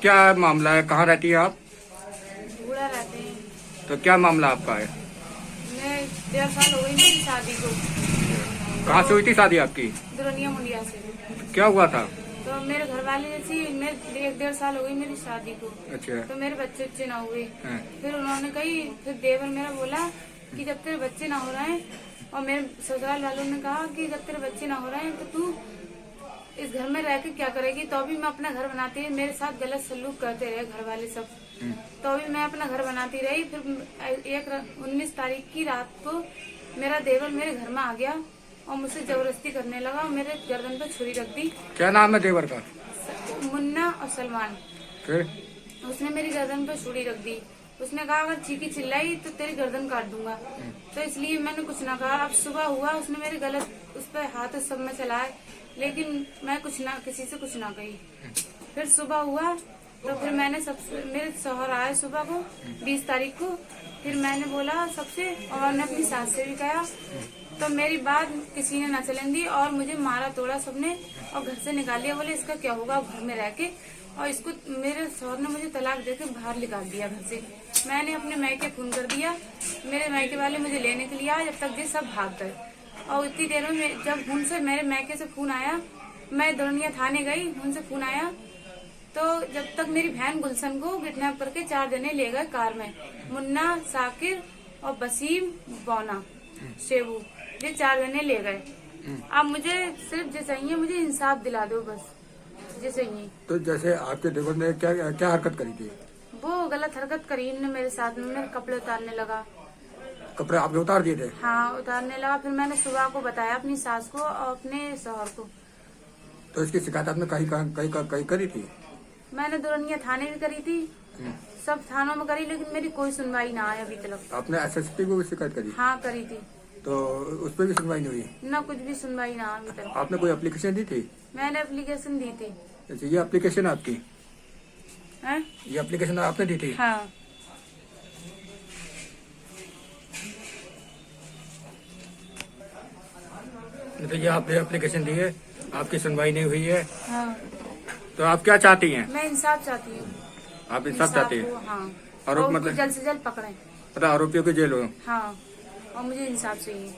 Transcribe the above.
क्या मामला है, कहाँ रहती है आप? बूढ़ा रहते हैं। तो क्या मामला आपका है? मैं 1.5 साल हो गई मेरी शादी को। कहाँ से हुई थी शादी आपकी? दुरनिया मुंडिया से। क्या हुआ था? तो मेरे घर वाले जैसी मैं 1.5 साल हो गई मेरी शादी को। अच्छा। तो मेरे बच्चे अच्छे ना हुए। हाँ। फिर उन्होंने कही, फिर देवर मेरा बोला कि जब तेरे बच्चे ना हो रहे हैं, और मेरे ससुराल वालों ने कहा कि जब तेरे बच्चे ना हो रहे हैं तो तू इस घर में रह के क्या करेगी। तो भी मैं अपना घर बनाती रही, मेरे साथ गलत सलूक करते रहे घर वाले सब। तो भी मैं अपना घर बनाती रही। फिर 19 तारीख की रात को मेरा देवर मेरे घर में आ गया और मुझसे जबरदस्ती करने लगा और मेरे गर्दन पे छुरी रख दी। क्या नाम है देवर का? मुन्ना और सलमान। फिर? उसने मेरी गर्दन पे छुरी रख दी। उसने कहा अगर चीखी चिल्लाई तो तेरी गर्दन काट दूंगा। तो इसलिए मैंने कुछ ना कहा। अब सुबह हुआ, उसने मेरे गलत उस पर हाथ सब में चलाए, लेकिन मैं कुछ ना किसी से कुछ ना कही। फिर सुबह हुआ तो फिर मैंने मेरे शौहर आए सुबह को 20 तारीख को। फिर मैंने बोला सबसे और मैंने अपनी सास से भी कहा। तो मेरी बात किसी ने न चलन दी और मुझे मारा तोड़ा सबने और घर से निकाल दिया। बोले इसका क्या होगा घर में रह के। और इसको मेरे शौहर ने मुझे तलाक देके बाहर निकाल दिया घर से। मैंने अपने मायके फोन कर दिया, मेरे मायके वाले मुझे लेने के लिए आए, जब तक ये सब भाग गए। और इतनी देर में जब उनसे मेरे मायके से फोन आया, मैं दुरनिया थाने गई, उनसे फोन आया। तो जब तक मेरी बहन गुलशन को किडनैप करके 4 जने ले गए कार में, मुन्ना, साकिर और वसीम, बौना, शेबू, ये 4 जने ले गए। अब मुझे सिर्फ जो चाहिए, मुझे इंसाफ दिला दो बस, जो चाहिए। तो जैसे आपके देवर ने क्या क्या हरकत करी थी? वो गलत हरकत करी ने मेरे साथ में, मेरे कपड़े उतारने लगा। कपड़े आपने उतार दिए थे? हाँ, उतारने लगा। फिर मैंने सुबह को बताया अपनी सास को और अपने शौहर को। तो इसकी शिकायत आपने कहीं करी थी? मैंने दुरनिया थाने भी करी थी, सब थानों में करी, लेकिन मेरी कोई सुनवाई ना आए अभी तक। आपने एसएसपी को भी शिकायत करी? हाँ, करी थी। तो उस पर भी सुनवाई नहीं हुई? ना, कुछ भी सुनवाई ना अभी तक। आपने कोई एप्लीकेशन दी थी? मैंने एप्लीकेशन दी थी। अच्छा, ये एप्लीकेशन आपकी है? ये एप्लीकेशन आपने दी थी? हाँ। तो ये आपने एप्लीकेशन दी है, आपकी सुनवाई नहीं हुई है, हाँ। तो आप क्या चाहती हैं? मैं इंसाफ चाहती हूँ। आप इंसाफ चाहती हैं? को, हाँ। आरोप और मतलब जल्द से जल्द पकड़े। आरोपियों को जेल हो? हाँ, और मुझे इंसाफ चाहिए।